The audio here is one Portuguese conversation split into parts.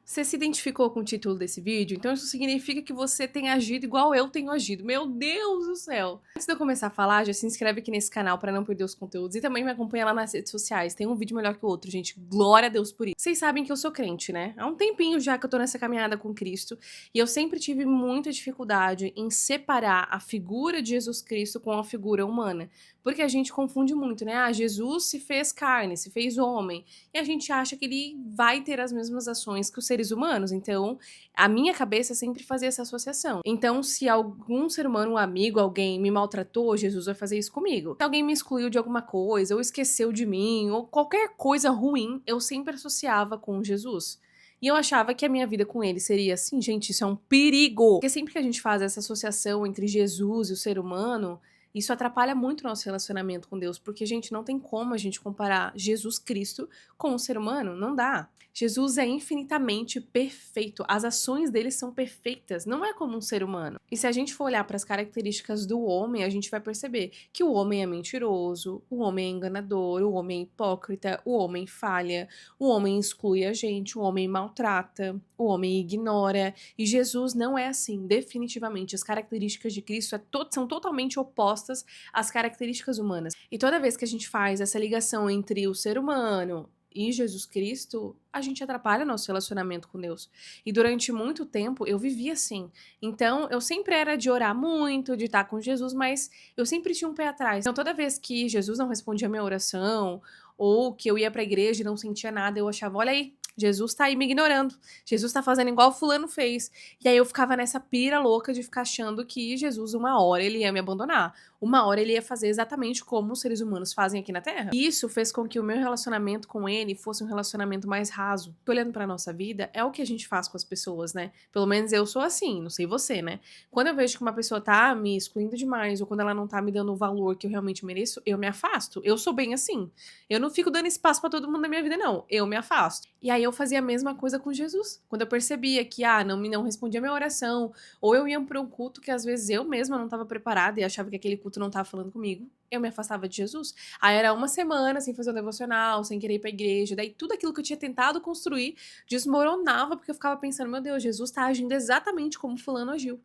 Você se identificou com o título desse vídeo? Então isso significa que você tem agido igual eu tenho agido. Meu Deus do céu! Antes de eu começar a falar, já se inscreve aqui nesse canal pra não perder os conteúdos e também me acompanha lá nas redes sociais. Tem um vídeo melhor que o outro, gente. Glória a Deus por isso. Vocês sabem que eu sou crente, né? Há um tempinho já que eu tô nessa caminhada com Cristo e eu sempre tive muita dificuldade em separar a figura de Jesus Cristo com a figura humana. Porque a gente confunde muito, né? Ah, Jesus se fez carne, se fez homem. E a gente acha que ele vai ter as mesmas ações que os seres humanos. Então, a minha cabeça sempre fazia essa associação. Então, se algum ser humano, um amigo, alguém me maltratou, Jesus vai fazer isso comigo. Se alguém me excluiu de alguma coisa, ou esqueceu de mim, ou qualquer coisa ruim, eu sempre associava com Jesus. E eu achava que a minha vida com ele seria assim, gente, isso é um perigo. Porque sempre que a gente faz essa associação entre Jesus e o ser humano, isso atrapalha muito o nosso relacionamento com Deus, porque, gente, não tem como a gente comparar Jesus Cristo com o ser humano, não dá. Jesus é infinitamente perfeito, as ações dele são perfeitas, não é como um ser humano. E se a gente for olhar para as características do homem, a gente vai perceber que o homem é mentiroso, o homem é enganador, o homem é hipócrita, o homem falha, o homem exclui a gente, o homem maltrata, o homem ignora. E Jesus não é assim, definitivamente. As características de Cristo são totalmente opostas às características humanas. E toda vez que a gente faz essa ligação entre o ser humano e Jesus Cristo, a gente atrapalha nosso relacionamento com Deus. E durante muito tempo eu vivi assim. Então eu sempre era de orar muito, de estar com Jesus, mas eu sempre tinha um pé atrás. Então toda vez que Jesus não respondia a minha oração, ou que eu ia pra igreja e não sentia nada, eu achava, olha aí, Jesus tá aí me ignorando. Jesus tá fazendo igual fulano fez. E aí eu ficava nessa pira louca de ficar achando que Jesus, uma hora, ele ia me abandonar. Uma hora ele ia fazer exatamente como os seres humanos fazem aqui na Terra. E isso fez com que o meu relacionamento com ele fosse um relacionamento mais raso. Olhando pra nossa vida, é o que a gente faz com as pessoas, né? Pelo menos eu sou assim, não sei você, né? Quando eu vejo que uma pessoa tá me excluindo demais, ou quando ela não tá me dando o valor que eu realmente mereço, eu me afasto. Eu sou bem assim. Eu não fico dando espaço pra todo mundo na minha vida, não. Eu me afasto. E aí eu fazia a mesma coisa com Jesus. Quando eu percebia que, não respondia a minha oração, ou eu ia para um culto que às vezes eu mesma não estava preparada e achava que aquele culto não estava falando comigo, eu me afastava de Jesus. Aí era uma semana sem fazer um devocional, sem querer ir pra igreja, daí tudo aquilo que eu tinha tentado construir desmoronava, porque eu ficava pensando, meu Deus, Jesus tá agindo exatamente como fulano agiu.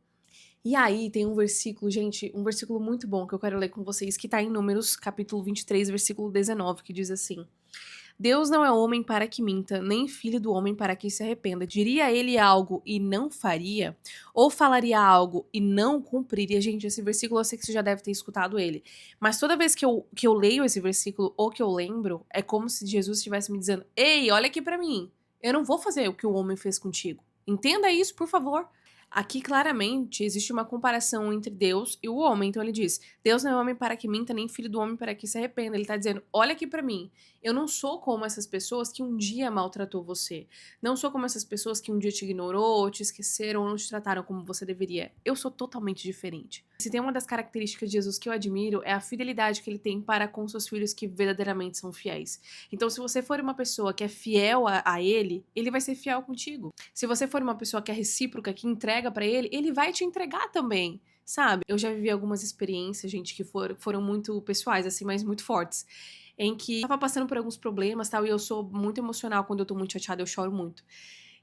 E aí tem um versículo, gente, um versículo muito bom que eu quero ler com vocês, que tá em Números, capítulo 23, versículo 19, que diz assim: Deus não é homem para que minta, nem filho do homem para que se arrependa. Diria ele algo e não faria? Ou falaria algo e não cumpriria? Gente, esse versículo eu sei que você já deve ter escutado ele. Mas toda vez que eu leio esse versículo ou que eu lembro, é como se Jesus estivesse me dizendo: Ei, olha aqui pra mim. Eu não vou fazer o que o homem fez contigo. Entenda isso, por favor. Aqui claramente existe uma comparação entre Deus e o homem. Então ele diz: Deus não é homem para que minta, nem filho do homem para que se arrependa. Ele tá dizendo: olha aqui pra mim. Eu não sou como essas pessoas que um dia maltratou você. Não sou como essas pessoas que um dia te ignorou, te esqueceram ou não te trataram como você deveria. Eu sou totalmente diferente. Se tem uma das características de Jesus que eu admiro, é a fidelidade que ele tem para com seus filhos que verdadeiramente são fiéis. Então, se você for uma pessoa que é fiel a ele, ele vai ser fiel contigo. Se você for uma pessoa que é recíproca, que entrega pra ele, ele vai te entregar também. Sabe? Eu já vivi algumas experiências, gente, que foram muito pessoais, assim, mas muito fortes. Em que eu tava passando por alguns problemas, tal, e eu sou muito emocional. Quando eu tô muito chateada, eu choro muito.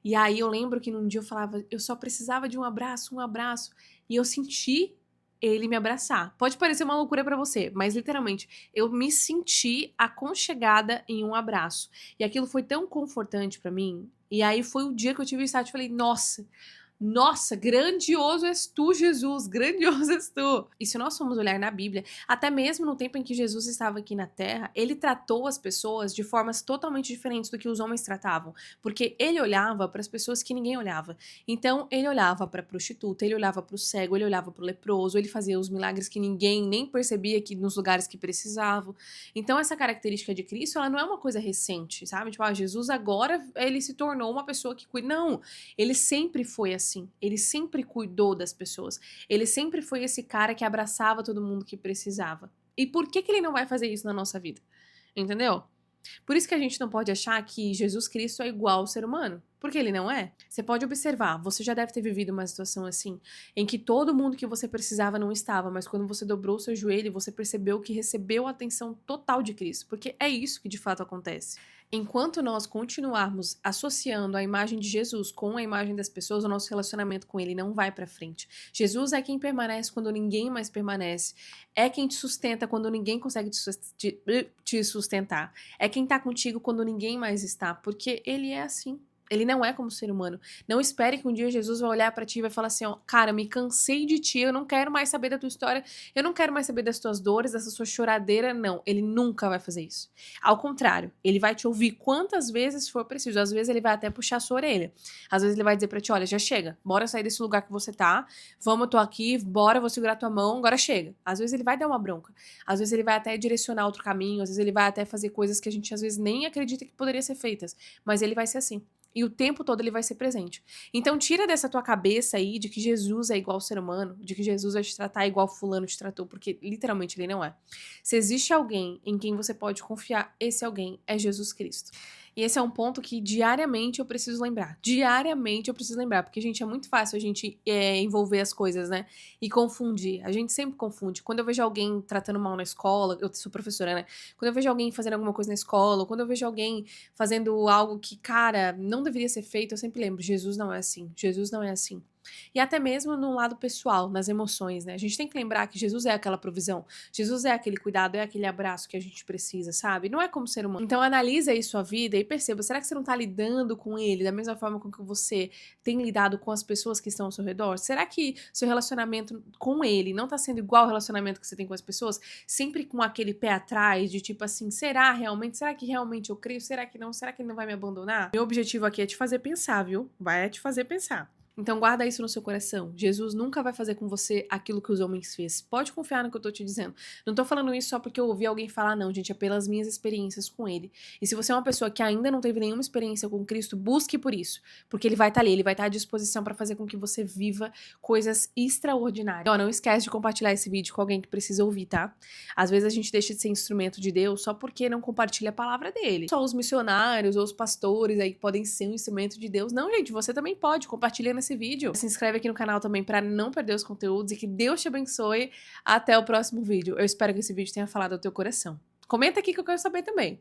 E aí eu lembro que num dia eu falava, eu só precisava de um abraço, um abraço. E eu senti ele me abraçar. Pode parecer uma loucura pra você, mas literalmente, eu me senti aconchegada em um abraço. E aquilo foi tão confortante pra mim. E aí foi o dia que eu tive o insight, falei, nossa, grandioso és tu, Jesus, grandioso és tu. E se nós formos olhar na Bíblia, até mesmo no tempo em que Jesus estava aqui na Terra, ele tratou as pessoas de formas totalmente diferentes do que os homens tratavam, porque ele olhava para as pessoas que ninguém olhava. Então, ele olhava para a prostituta, ele olhava para o cego, ele olhava para o leproso, ele fazia os milagres que ninguém nem percebia que nos lugares que precisavam. Então, essa característica de Cristo, ela não é uma coisa recente, sabe? Tipo, Jesus agora, ele se tornou uma pessoa que cuida. Não, ele sempre foi assim. Ele sempre cuidou das pessoas. Ele sempre foi esse cara que abraçava todo mundo que precisava. E por que ele não vai fazer isso na nossa vida? Entendeu? Por isso que a gente não pode achar que Jesus Cristo é igual ao ser humano, porque ele não é. Você pode observar, você já deve ter vivido uma situação assim, em que todo mundo que você precisava não estava, mas quando você dobrou o seu joelho, você percebeu que recebeu a atenção total de Cristo, porque é isso que de fato acontece. Enquanto nós continuarmos associando a imagem de Jesus com a imagem das pessoas, o nosso relacionamento com ele não vai pra frente. Jesus é quem permanece quando ninguém mais permanece. É quem te sustenta quando ninguém consegue te sustentar. É quem tá contigo quando ninguém mais está, porque ele é assim. Ele não é como ser humano. Não espere que um dia Jesus vai olhar pra ti e vai falar assim, ó, cara, me cansei de ti, eu não quero mais saber da tua história, eu não quero mais saber das tuas dores, dessa sua choradeira, não. Ele nunca vai fazer isso. Ao contrário, ele vai te ouvir quantas vezes for preciso. Às vezes ele vai até puxar a sua orelha. Às vezes ele vai dizer pra ti, olha, já chega, bora sair desse lugar que você tá, vamos, eu tô aqui, bora, vou segurar tua mão, agora chega. Às vezes ele vai dar uma bronca. Às vezes ele vai até direcionar outro caminho, às vezes ele vai até fazer coisas que a gente às vezes nem acredita que poderiam ser feitas. Mas ele vai ser assim. E o tempo todo ele vai ser presente. Então tira dessa tua cabeça aí de que Jesus é igual ao ser humano, de que Jesus vai te tratar igual fulano te tratou, porque literalmente ele não é. Se existe alguém em quem você pode confiar, esse alguém é Jesus Cristo. E esse é um ponto que diariamente eu preciso lembrar. Diariamente eu preciso lembrar, porque, gente, é muito fácil a gente envolver as coisas, né? E confundir. A gente sempre confunde. Quando eu vejo alguém tratando mal na escola, eu sou professora, né? Quando eu vejo alguém fazendo alguma coisa na escola, ou quando eu vejo alguém fazendo algo que, cara, não deveria ser feito, eu sempre lembro, Jesus não é assim. Jesus não é assim. E até mesmo no lado pessoal, nas emoções, né? A gente tem que lembrar que Jesus é aquela provisão, Jesus é aquele cuidado, é aquele abraço que a gente precisa, sabe? Não é como ser humano. Então analisa aí sua vida e perceba, será que você não tá lidando com ele da mesma forma com que você tem lidado com as pessoas que estão ao seu redor? Será que seu relacionamento com ele não tá sendo igual ao relacionamento que você tem com as pessoas? Sempre com aquele pé atrás, de tipo assim, será realmente? Será que realmente eu creio? Será que não? Será que ele não vai me abandonar? Meu objetivo aqui é te fazer pensar, viu? Vai te fazer pensar. Então guarda isso no seu coração. Jesus nunca vai fazer com você aquilo que os homens fez. Pode confiar no que eu tô te dizendo. Não tô falando isso só porque eu ouvi alguém falar, não, gente, é pelas minhas experiências com ele. E se você é uma pessoa que ainda não teve nenhuma experiência com Cristo, busque por isso. Porque ele vai estar ali, ele vai estar à disposição para fazer com que você viva coisas extraordinárias. Ó, não esquece de compartilhar esse vídeo com alguém que precisa ouvir, tá? Às vezes a gente deixa de ser instrumento de Deus só porque não compartilha a palavra dele. Só os missionários ou os pastores aí que podem ser um instrumento de Deus. Não, gente, você também pode. Compartilha nesse vídeo. Se inscreve aqui no canal também para não perder os conteúdos e que Deus te abençoe. Até o próximo vídeo. Eu espero que esse vídeo tenha falado ao teu coração. Comenta aqui que eu quero saber também.